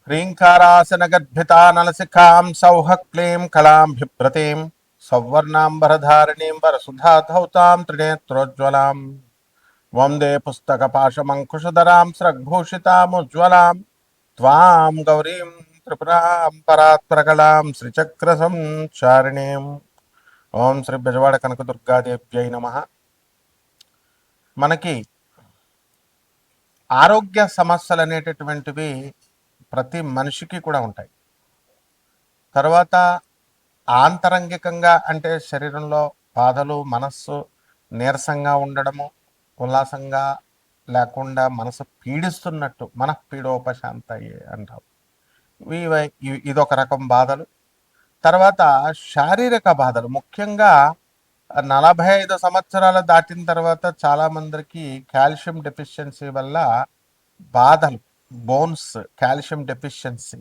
హ్రీంకారాసనగద్భితానలసికాం సౌహ క్లీం కళాం బిభ్రతీం సౌవర్ణాంబరధారిణీం వరసుధాధౌతాం త్రినేత్రోజ్వలాం వందే పుస్తకపాశమంకుశధరాం స్రగ్భూషితాముజ్వలాం త్వాం గౌరీం త్రిపురాం పరాత్పరకలాం శ్రీచక్రసంచారిణీం. ఓం శ్రీ బెజవాడ కనకదుర్గాదేవ్యై నమః. మనకి ఆరోగ్య సమస్యలు అనేటటువంటివి ప్రతి మనిషికి కూడా ఉంటాయి. తర్వాత ఆంతరంగికంగా అంటే శరీరంలో బాధలు, మనస్సు నీరసంగా ఉండడము, ఉల్లాసంగా లేకుండా మనసు పీడిస్తున్నట్టు మనఃపీడోపశాంతయే అంటాం. ఇదొక రకం బాధలు. తర్వాత శారీరక బాధలు, ముఖ్యంగా 45 సంవత్సరాలు దాటిన తర్వాత చాలామందికి కాల్షియం డెఫిషియన్సీ వల్ల బాధలు, బోన్స్ కాల్షియం డెఫిషియన్సీ,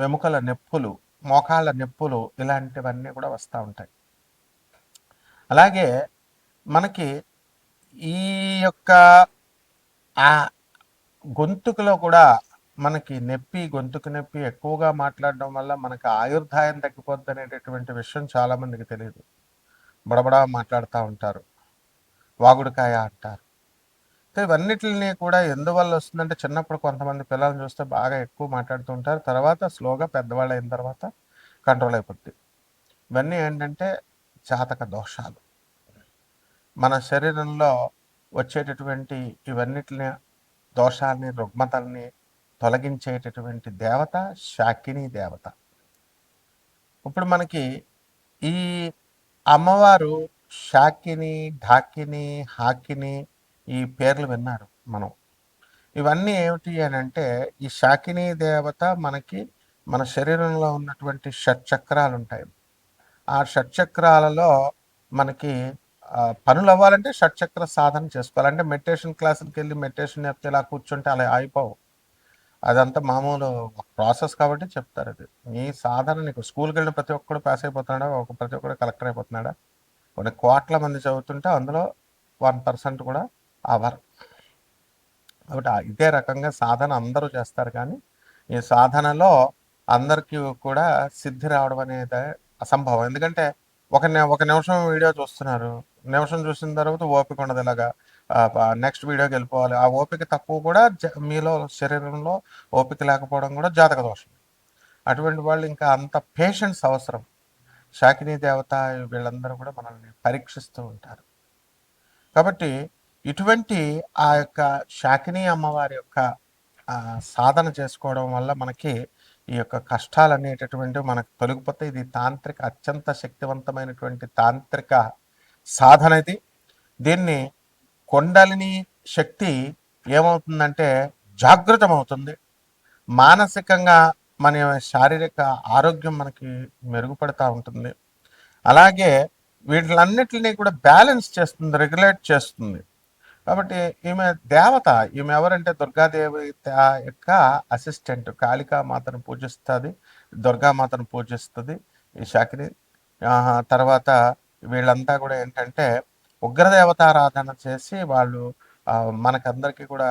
వెముకల నొప్పులు, మోకాళ్ళ నొప్పులు, ఇలాంటివన్నీ కూడా వస్తూ ఉంటాయి. అలాగే మనకి ఈ యొక్క గొంతుకులో కూడా మనకి గొంతుకు నొప్పి ఎక్కువగా మాట్లాడడం వల్ల మనకి ఆయుర్దాయం తగ్గిపోద్ది అనేటటువంటి విషయం చాలామందికి తెలియదు. బడబడా మాట్లాడుతూ ఉంటారు, వాగుడుకాయ అంటారు. ఇవన్నిటిని కూడా ఎందువల్ల వస్తుందంటే, చిన్నప్పుడు కొంతమంది పిల్లల్ని చూస్తే బాగా ఎక్కువ మాట్లాడుతూ ఉంటారు, తర్వాత స్లోగా పెద్దవాళ్ళు అయిన తర్వాత కంట్రోల్ అయిపోద్ది. ఇవన్నీ ఏంటంటే జాతక దోషాలు. మన శరీరంలో వచ్చేటటువంటి ఇవన్నిటిని దోషాలని, రుగ్మతల్ని తొలగించేటటువంటి దేవత శాకిని దేవత. ఇప్పుడు మనకి ఈ అమ్మవారు శాకిని, ఢాకిని, హాకిని, ఈ పేర్లు విన్నారు మనం. ఇవన్నీ ఏమిటి అని అంటే, ఈ శాకిని దేవత మనకి మన శరీరంలో ఉన్నటువంటి షట్చక్రాలు ఉంటాయి. ఆ షట్చక్రాలలో మనకి పనులు అవ్వాలంటే షట్చక్ర సాధన చేసుకోవాలంటే మెడిటేషన్ క్లాసులకి వెళ్ళి మెడిటేషన్ చెప్తే ఇలా కూర్చుంటే అలా అయిపోవు. అదంతా మామూలు ప్రాసెస్ కాబట్టి చెప్తారు. అది నీ సాధన, నీకు స్కూల్కి వెళ్ళిన ప్రతి ఒక్కడు పాస్ అయిపోతున్నాడా, ప్రతి ఒక్కడు కలెక్టర్ అయిపోతున్నాడా? కొన్ని కోట్ల మంది చదువుతుంటే అందులో 1% కూడా అవ్వరు. కాబట్టి ఇదే రకంగా సాధన అందరూ చేస్తారు, కానీ ఈ సాధనలో అందరికీ కూడా సిద్ధి రావడం అనేది అసంభవం. ఎందుకంటే ఒక నిమిషం వీడియో చూస్తున్నారు, నిమిషం చూసిన తర్వాత ఓపిక ఉండదు, ఇలాగా నెక్స్ట్ వీడియోకి వెళ్ళిపోవాలి. ఆ ఓపిక తక్కువ కూడా మీలో శరీరంలో ఓపిక లేకపోవడం కూడా జాతక దోషం. అటువంటి వాళ్ళు ఇంకా అంత పేషెన్స్ అవసరం. శాకినీ దేవత వీళ్ళందరూ కూడా మనల్ని పరీక్షిస్తూ ఉంటారు. కాబట్టి ఇటువంటి ఆ యొక్క శాకినీ అమ్మవారి యొక్క సాధన చేసుకోవడం వల్ల మనకి ఈ యొక్క కష్టాలు అనేటటువంటివి మనకు తొలగిపోతే ఇది తాంత్రిక, అత్యంత శక్తివంతమైనటువంటి తాంత్రిక సాధన ఇది. దీన్ని కొండలిని శక్తి ఏమవుతుందంటే జాగృతమవుతుంది. మానసికంగా మన శారీరక ఆరోగ్యం మనకి మెరుగుపడుతూ ఉంటుంది. అలాగే వీటిలన్నిటిని కూడా బ్యాలెన్స్ చేస్తుంది, రెగ్యులేట్ చేస్తుంది. కాబట్టి ఈమె దేవత, ఈమె ఎవరంటే దుర్గాదేవి యొక్క అసిస్టెంట్. కాళికామాతను పూజిస్తుంది, దుర్గామాతను పూజిస్తుంది ఈ శాకిని. తర్వాత వీళ్ళంతా కూడా ఏంటంటే ఉగ్రదేవతారాధన చేసి వాళ్ళు మనకందరికీ కూడా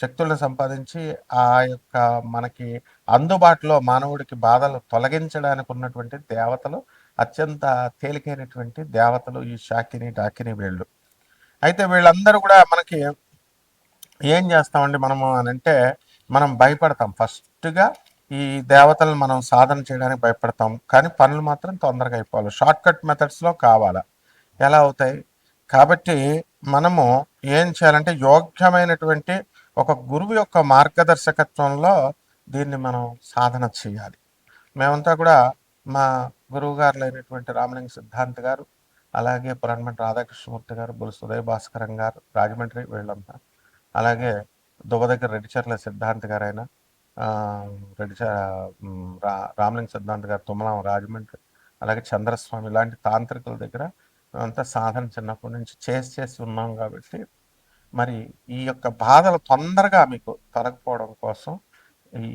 శక్తులను సంపాదించి ఆ యొక్క మనకి అందుబాటులో మానవుడికి బాధలు తొలగించడానికి ఉన్నటువంటి దేవతలు, అత్యంత తేలికైనటువంటి దేవతలు ఈ శాకిని, డాకిని వీళ్ళు. అయితే వీళ్ళందరూ కూడా మనకి ఏం చేస్తామండి మనము అని అంటే, మనం భయపడతాం. ఫస్ట్గా ఈ దేవతలను మనం సాధన చేయడానికి భయపడతాం, కానీ పనులు మాత్రం తొందరగా అయిపోవాలి. షార్ట్ కట్ మెథడ్స్లో కావాలా, ఎలా అవుతాయి? కాబట్టి మనము ఏం చేయాలంటే, యోగ్యమైనటువంటి ఒక గురువు యొక్క మార్గదర్శకత్వంలో దీన్ని మనం సాధన చేయాలి. మేమంతా కూడా మా గురువు గారు అయినటువంటి రామలింగ సిద్ధాంత్ గారు, అలాగే పురాణమఠ రాధాకృష్ణమూర్తి గారు, బులుసు ఉదయ భాస్కరం గారు రాజమండ్రి, వీళ్ళంతా, అలాగే దువ్వ దగ్గర రెడ్డిచర్ల సిద్ధాంత్ గారు అయినా, రామలింగ సిద్ధాంత్ గారు తుమ్మలం రాజమండ్రి, అలాగే చంద్రస్వామి, ఇలాంటి తాంత్రికుల దగ్గర అంతా సాధన చిన్నప్పటి నుంచి చేసి ఉన్నాం. కాబట్టి మరి ఈ యొక్క బాధలు తొందరగా మీకు తొలగిపోవడం కోసం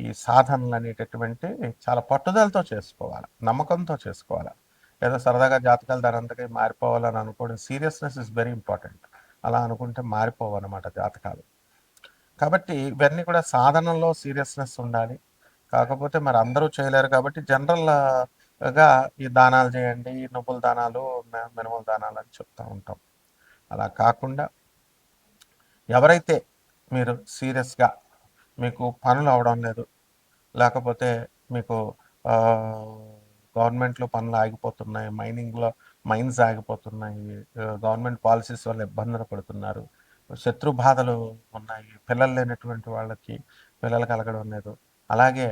ఈ సాధనలు అనేటటువంటి చాలా పట్టుదలతో చేసుకోవాలి, నమ్మకంతో చేసుకోవాలి. ఏదో సరదాగా జాతకాలు దానంతకై మారిపోవాలని అనుకోవడం, సీరియస్నెస్ ఇస్ వెరీ ఇంపార్టెంట్. అలా అనుకుంటే మారిపోవన్నమాట జాతకాలు. కాబట్టి ఇవన్నీ కూడా సాధనలో సీరియస్నెస్ ఉండాలి. కాకపోతే మరి అందరూ చేయలేరు కాబట్టి జనరల్‌గా ఈ దానాలు చేయండి, ఈ నువ్వుల దానాలు, మినుముల దానాలు అని చెప్తా ఉంటాం. అలా కాకుండా ఎవరైతే మీరు సీరియస్‌గా మీకు పనులు అవ్వడం లేదు, లేకపోతే మీకు గవర్నమెంట్‌లో పనులు ఆగిపోతున్నాయి, మైన్స్ ఆగిపోతున్నాయి, గవర్నమెంట్ పాలిసీస్ వల్ల ఇబ్బందులు పడుతున్నారు, శత్రు బాధలు ఉన్నాయి, పిల్లలు లేనటువంటి వాళ్ళకి పిల్లలు కలగడం లేదు, అలాగే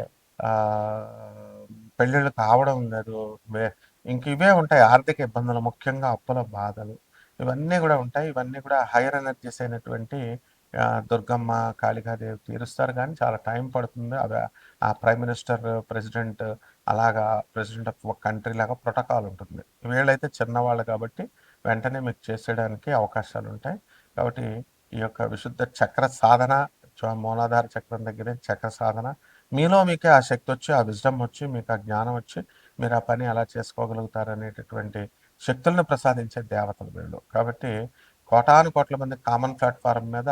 పెళ్ళిళ్ళు కావడం లేదు, వే ఇంక ఇవే ఉంటాయి ఆర్థిక ఇబ్బందులు, ముఖ్యంగా అప్పుల బాధలు, ఇవన్నీ కూడా ఉంటాయి. ఇవన్నీ కూడా హైయర్ ఎనర్జీస్ అయినటువంటి దుర్గమ్మ, కాళికాదేవి తీరుస్తారు కానీ చాలా టైం పడుతుంది. అవి ఆ ప్రైమ్ మినిస్టర్, ప్రెసిడెంట్, అలాగా ప్రెసిడెంట్ ఆఫ్ ఒక కంట్రీ లాగా ప్రోటోకాల్ ఉంటుంది. వీళ్ళైతే చిన్నవాళ్ళు కాబట్టి వెంటనే మీకు చేసేయడానికి అవకాశాలు ఉంటాయి. కాబట్టి ఈ యొక్క విశుద్ధ చక్ర సాధన, మూలాధార చక్రం దగ్గరే చక్ర సాధన, మీలో మీకే ఆ శక్తి వచ్చి, ఆ విజ్డమ్ వచ్చి, మీకు ఆ జ్ఞానం వచ్చి, మీరు ఆ పని ఎలా చేసుకోగలుగుతారు అనేటటువంటి శక్తులను ప్రసాదించే దేవతలు వీళ్ళు. కాబట్టి కోటాను కోట్ల మంది కామన్ ప్లాట్ఫారం మీద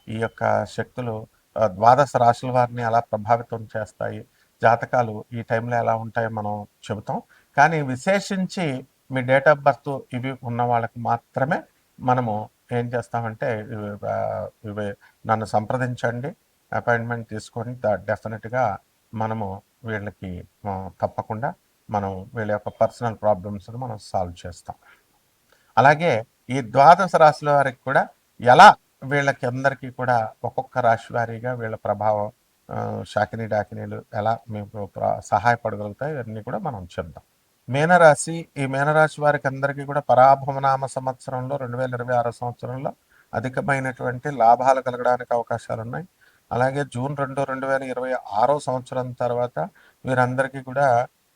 ఈ యొక్క శక్తులు ద్వాదశ రాశుల వారిని ఎలా ప్రభావితం చేస్తాయి, జాతకాలు ఈ టైంలో ఎలా ఉంటాయో మనం చెబుతాం. కానీ విశేషించి మీ డేట్ ఆఫ్ బర్త్ ఇవి ఉన్న వాళ్ళకి మాత్రమే మనము ఏం చేస్తామంటే ఇవి నన్ను సంప్రదించండి, అపాయింట్మెంట్ తీసుకొని డెఫినెట్గా మనము వీళ్ళకి తప్పకుండా మనం వీళ్ళ యొక్క పర్సనల్ ప్రాబ్లమ్స్ని మనం సాల్వ్ చేస్తాం. అలాగే ఈ ద్వాదశ రాశుల వారికి కూడా ఎలా వీళ్ళకి అందరికీ కూడా ఒక్కొక్క రాశి వారీగా వీళ్ళ ప్రభావం, శాకిని డాకినీలు ఎలా మీకు సహాయపడగలుగుతాయి, ఇవన్నీ కూడా మనం చెప్దాం. మీనరాశి, ఈ మీనరాశి వారికి అందరికీ కూడా పరాభవనామ సంవత్సరంలో 2026 సంవత్సరంలో అధికమైనటువంటి లాభాలు కలగడానికి అవకాశాలు ఉన్నాయి. అలాగే జూన్ 2, 2026 సంవత్సరం తర్వాత వీరందరికీ కూడా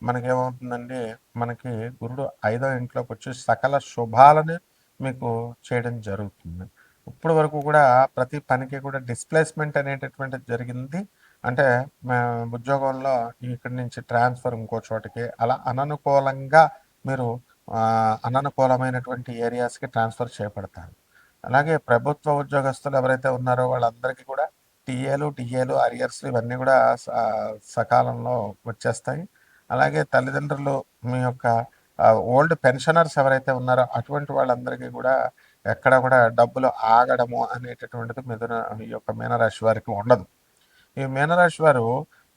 మనకేమవుతుందండి, మనకి గురుడు 5వ ఇంట్లోకి వచ్చి సకల శుభాలను మీకు చేయడం జరుగుతుంది. ఇప్పటి వరకు కూడా ప్రతి పనికి కూడా డిస్ప్లేస్మెంట్ అనేటటువంటిది జరిగింది. అంటే ఉద్యోగంలో ఇక్కడి నుంచి ట్రాన్స్ఫర్ ఇంకో చోటకి అలా అననుకూలంగా మీరు అననుకూలమైనటువంటి ఏరియాస్కి ట్రాన్స్ఫర్ చేయబడతారు. అలాగే ప్రభుత్వ ఉద్యోగస్తులు ఎవరైతే ఉన్నారో వాళ్ళందరికీ కూడా టీఏలు, అరియర్స్ ఇవన్నీ కూడా సకాలంలో వచ్చేస్తాయి. అలాగే తల్లిదండ్రులు, మీ యొక్క ఓల్డ్ పెన్షనర్స్ ఎవరైతే ఉన్నారో అటువంటి వాళ్ళందరికీ కూడా ఎక్కడ కూడా డబ్బులు ఆగడము అనేటటువంటిది ఈ యొక్క మీనరాశి వారికి ఉండదు. ఈ మీనరాశి వారు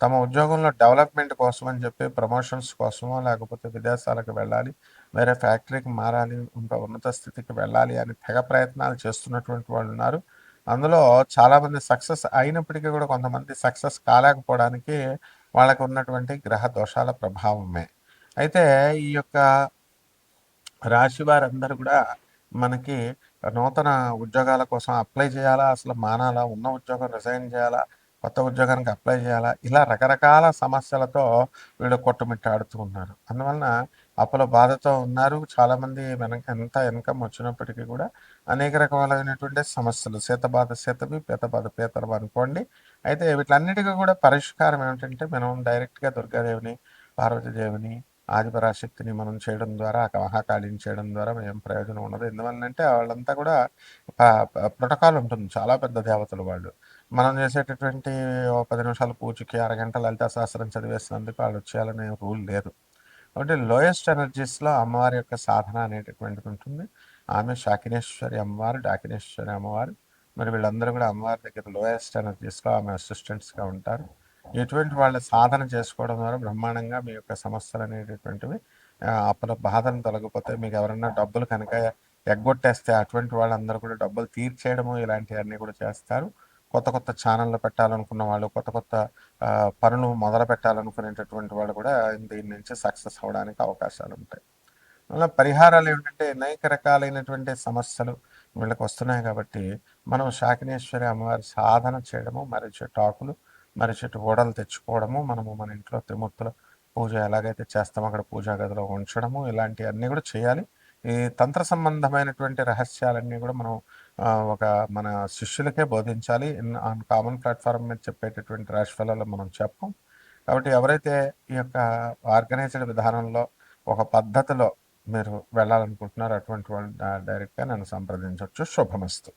తమ ఉద్యోగంలో డెవలప్మెంట్ కోసం అని చెప్పి ప్రమోషన్స్ కోసమో, లేకపోతే విదేశాలకు వెళ్ళాలి, వేరే ఫ్యాక్టరీకి మారాలి, ఇంకా ఉన్నత స్థితికి వెళ్ళాలి అని తెగ ప్రయత్నాలు చేస్తున్నటువంటి వాళ్ళు ఉన్నారు. అందులో చాలామంది సక్సెస్ అయినప్పటికీ కూడా కొంతమంది సక్సెస్ కాలేకపోవడానికి వాళ్ళకు ఉన్నటువంటి గ్రహ దోషాల ప్రభావమే. అయితే ఈ యొక్క రాశి వారందరూ కూడా మనకి నూతన ఉద్యోగాల కోసం అప్లై చేయాలా, అసలు మానాలా, ఉన్న ఉద్యోగం రిజైన్ చేయాలా, కొత్త ఉద్యోగానికి అప్లై చేయాలా, ఇలా రకరకాల సమస్యలతో వీళ్ళు కొట్టుమిట్టాడుతూ ఉన్నారు. అందువలన అప్పుల బాధతో ఉన్నారు. చాలామంది ఎంత ఇన్కమ్ వచ్చినప్పటికీ కూడా అనేక రకాలైనటువంటి సమస్యలు, శీతబాధ పీతలు అనుకోండి. అయితే వీటన్నిటికీ కూడా పరిష్కారం ఏమిటంటే మనం డైరెక్ట్గా దుర్గాదేవిని, పార్వతీదేవిని, ఆదిపరాశక్తిని మనం చేయడం ద్వారా, మహాకాళిని చేయడం ద్వారా ఏం ప్రయోజనం ఉండదు. ఎందువల్లంటే వాళ్ళంతా కూడా ప్రోటోకాల్ ఉంటుంది. చాలా పెద్ద దేవతలు వాళ్ళు. మనం చేసేటటువంటి 10 నిమిషాల పూజకి అరగంట లలితా సహస్రం చదివేసినందుకు వాళ్ళు వచ్చేయాలనే రూల్ లేదు. కాబట్టి లోయెస్ట్ ఎనర్జీస్లో అమ్మవారి యొక్క సాధన అనేటటువంటిది ఉంటుంది. ఆమె శాకినేశ్వరి అమ్మవారు, డాకినేశ్వరి అమ్మవారు. మరి వీళ్ళందరూ కూడా అమ్మవారి దగ్గర లోయెస్ట్ ఎనర్జీస్లో ఆమె అసిస్టెంట్స్గా ఉంటారు. ఎటువంటి వాళ్ళ సాధన చేసుకోవడం ద్వారా బ్రహ్మాండంగా మీ యొక్క సమస్యలు అనేటటువంటివి, అప్పుల బాధలు తొలగిపోతాయి. మీకు ఎవరన్నా డబ్బులు కనుక ఎగ్గొట్టేస్తే అటువంటి వాళ్ళందరూ కూడా డబ్బులు తీర్చేయడము ఇలాంటివన్నీ కూడా చేస్తారు. కొత్త కొత్త ఛానళ్ళు పెట్టాలనుకున్న వాళ్ళు, కొత్త కొత్త పనులు మొదలు పెట్టాలనుకునేటటువంటి వాళ్ళు కూడా దీని నుంచి సక్సెస్ అవ్వడానికి అవకాశాలు ఉంటాయి. అలా పరిహారాలు ఏమిటంటే అనేక రకాలైనటువంటి సమస్యలు వీళ్ళకి వస్తున్నాయి కాబట్టి మనం శాకినేశ్వరి అమ్మవారి సాధన చేయడము, మర్రి చెట్టు ఆకులు, మర్రి చెట్టు ఓడలు తెచ్చుకోవడము, మనము మన ఇంట్లో త్రిమూర్తుల పూజ ఎలాగైతే చేస్తామో అక్కడ పూజా గదిలో ఉంచడము, ఇలాంటివన్నీ కూడా చేయాలి. ఈ తంత్ర సంబంధమైనటువంటి రహస్యాలన్నీ కూడా మనం ఒక మన శిష్యులకే బోధించాలి. కామన్ ప్లాట్ఫామ్ మీద చెప్పేటటువంటి రాశి ఫలాలు మనం చెప్పం. కాబట్టి ఎవరైతే ఈ యొక్క ఆర్గనైజ్డ్ విధానంలో ఒక పద్ధతిలో మీరు వెళ్ళాలనుకుంటున్నారో అటువంటి వాళ్ళు డైరెక్ట్గా నన్ను సంప్రదించవచ్చు. శుభమస్తు.